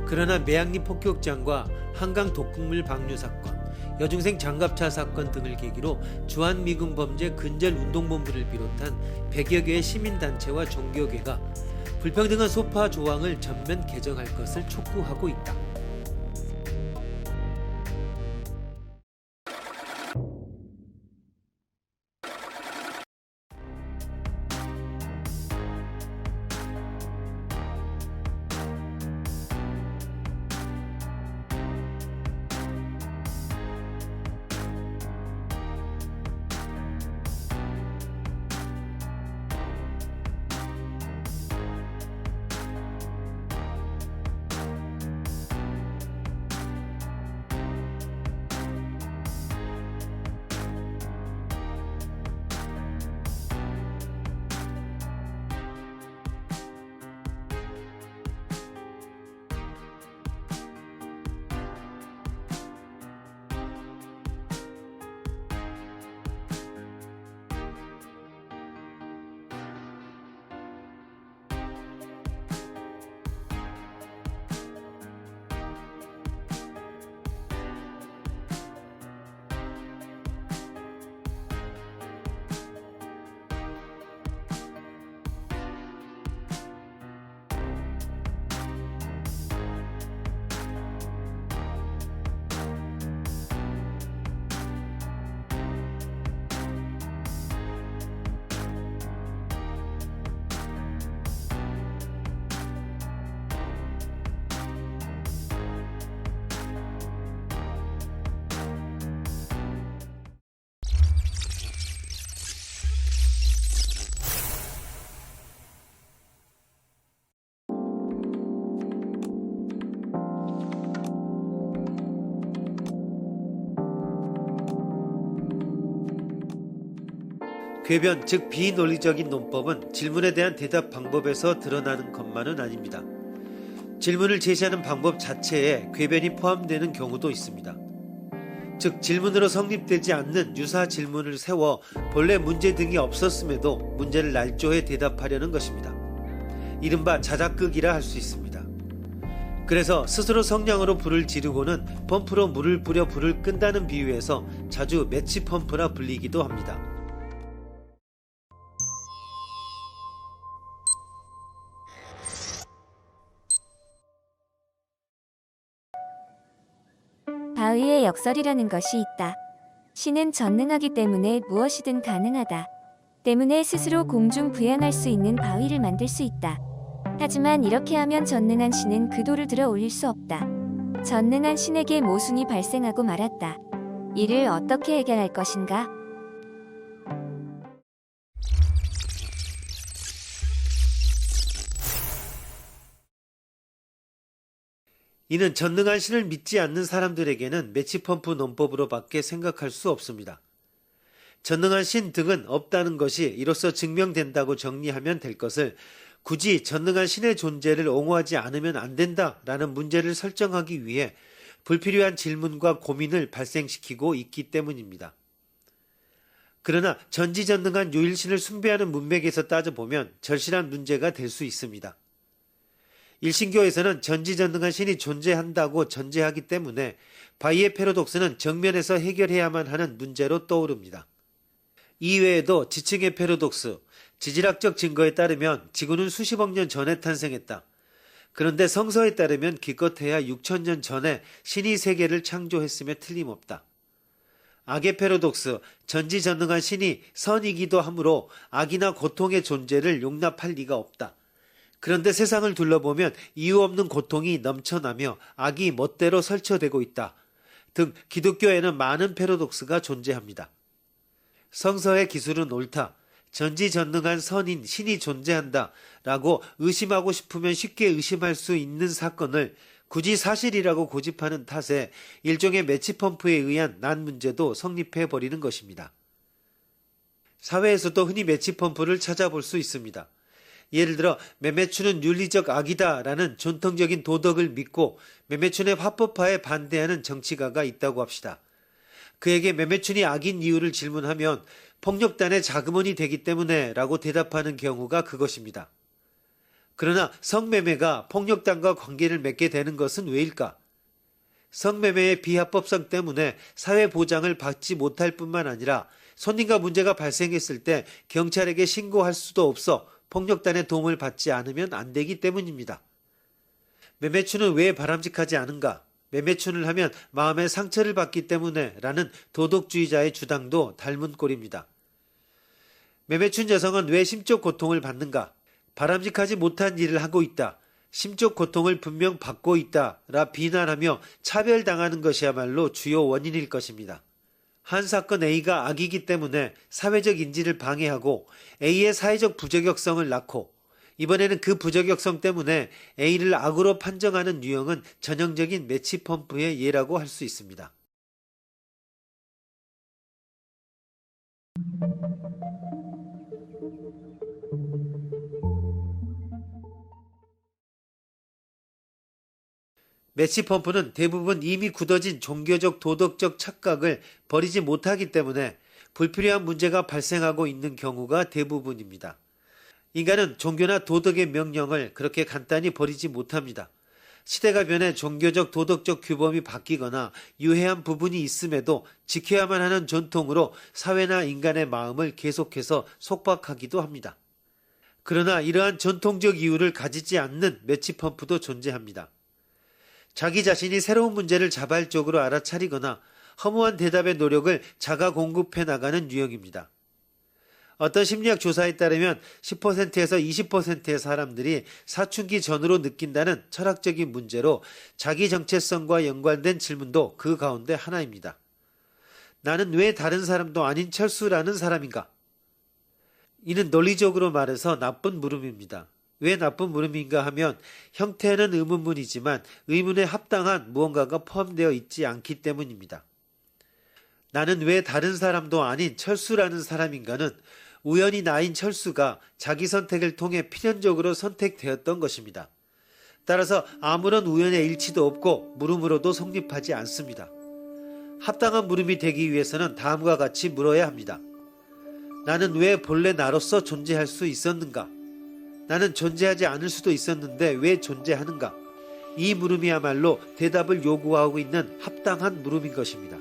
그러나 매양리 폭격장과 한강 독극물 방류 사건, 여중생 장갑차 사건 등을 계기로 주한미군 범죄 근절운동본부를 비롯한 100여 개의 시민단체와 종교계가 불평등한 소파 조항을 전면 개정할 것을 촉구하고 있다. 궤변, 즉 비논리적인 논법은 질문에 대한 대답 방법에서 드러나는 것만은 아닙니다. 질문을 제시하는 방법 자체에 궤변이 포함되는 경우도 있습니다. 즉 질문으로 성립되지 않는 유사 질문을 세워 본래 문제 등이 없었음에도 문제를 날조해 대답하려는 것입니다. 이른바 자작극이라 할 수 있습니다. 그래서 스스로 성냥으로 불을 지르고는 펌프로 물을 뿌려 불을 끈다는 비유에서 자주 매치 펌프라 불리기도 합니다. 바위에 역설이라는 것이 있다. 신은 전능하기 때문에 무엇이든 가능하다. 때문에 스스로 공중부양할 수 있는 바위를 만들 수 있다. 하지만 이렇게 하면 전능한 신은 그 돌을 들어 올릴 수 없다. 전능한 신에게 모순이 발생하고 말았다. 이를 어떻게 해결할 것인가? 이는 전능한 신을 믿지 않는 사람들에게는 매치펌프 논법으로밖에 생각할 수 없습니다. 전능한 신 등은 없다는 것이 이로써 증명된다고 정리하면 될 것을 굳이 전능한 신의 존재를 옹호하지 않으면 안 된다라는 문제를 설정하기 위해 불필요한 질문과 고민을 발생시키고 있기 때문입니다. 그러나 전지전능한 유일신을 숭배하는 문맥에서 따져보면 절실한 문제가 될 수 있습니다. 일신교에서는 전지전능한 신이 존재한다고 전제하기 때문에 바이의 패러독스는 정면에서 해결해야만 하는 문제로 떠오릅니다. 이외에도 지층의 패러독스, 지질학적 증거에 따르면 지구는 수십억 년 전에 탄생했다. 그런데 성서에 따르면 기껏해야 6천년 전에 신이 세계를 창조했음에 틀림없다. 악의 패러독스, 전지전능한 신이 선이기도 하므로 악이나 고통의 존재를 용납할 리가 없다. 그런데 세상을 둘러보면 이유 없는 고통이 넘쳐나며 악이 멋대로 설쳐되고 있다 등 기독교에는 많은 패러독스가 존재합니다. 성서의 기술은 옳다, 전지전능한 선인 신이 존재한다 라고 의심하고 싶으면 쉽게 의심할 수 있는 사건을 굳이 사실이라고 고집하는 탓에 일종의 매치펌프에 의한 난 문제도 성립해버리는 것입니다. 사회에서도 흔히 매치펌프를 찾아볼 수 있습니다. 예를 들어 매매추는 윤리적 악이다 라는 전통적인 도덕을 믿고 매매춘의 화법화에 반대하는 정치가가 있다고 합시다. 그에게 매매춘이 악인 이유를 질문하면 폭력단의 자금원이 되기 때문에 라고 대답하는 경우가 그것입니다. 그러나 성매매가 폭력단과 관계를 맺게 되는 것은 왜일까? 성매매의 비합법성 때문에 사회 보장을 받지 못할 뿐만 아니라 손님과 문제가 발생했을 때 경찰에게 신고할 수도 없어 폭력단의 도움을 받지 않으면 안 되기 때문입니다. 매매추는 왜 바람직하지 않은가? 매매춘을 하면 마음에 상처를 받기 때문에 라는 도덕주의자의 주장도 닮은 꼴입니다. 매매춘 여성은 왜 심적 고통을 받는가? 바람직하지 못한 일을 하고 있다. 심적 고통을 분명 받고 있다. 라 비난하며 차별당하는 것이야말로 주요 원인일 것입니다. 한 사건 A가 악이기 때문에 사회적 인지를 방해하고 A의 사회적 부저격성을 낳고 이번에는 그 부저격성 때문에 A를 악으로 판정하는 유형은 전형적인 매치펌프의 예라고 할 수 있습니다. 매치펌프는 대부분 이미 굳어진 종교적 도덕적 착각을 버리지 못하기 때문에 불필요한 문제가 발생하고 있는 경우가 대부분입니다. 인간은 종교나 도덕의 명령을 그렇게 간단히 버리지 못합니다. 시대가 변해 종교적 도덕적 규범이 바뀌거나 유해한 부분이 있음에도 지켜야만 하는 전통으로 사회나 인간의 마음을 계속해서 속박하기도 합니다. 그러나 이러한 전통적 이유를 가지지 않는 매치펌프도 존재합니다. 자기 자신이 새로운 문제를 자발적으로 알아차리거나 허무한 대답의 노력을 자가 공급해 나가는 유형입니다. 어떤 심리학 조사에 따르면 10%에서 20%의 사람들이 사춘기 전으로 느낀다는 철학적인 문제로 자기 정체성과 연관된 질문도 그 가운데 하나입니다. 나는 왜 다른 사람도 아닌 철수라는 사람인가? 이는 논리적으로 말해서 나쁜 물음입니다. 왜 나쁜 물음인가 하면 형태는 의문문이지만 의문에 합당한 무언가가 포함되어 있지 않기 때문입니다. 나는 왜 다른 사람도 아닌 철수라는 사람인가는 우연히 나인 철수가 자기 선택을 통해 필연적으로 선택되었던 것입니다. 따라서 아무런 우연의 일치도 없고 물음으로도 성립하지 않습니다. 합당한 물음이 되기 위해서는 다음과 같이 물어야 합니다. 나는 왜 본래 나로서 존재할 수 있었는가? 나는 존재하지 않을 수도 있었는데 왜 존재하는가? 이 물음이야말로 대답을 요구하고 있는 합당한 물음인 것입니다.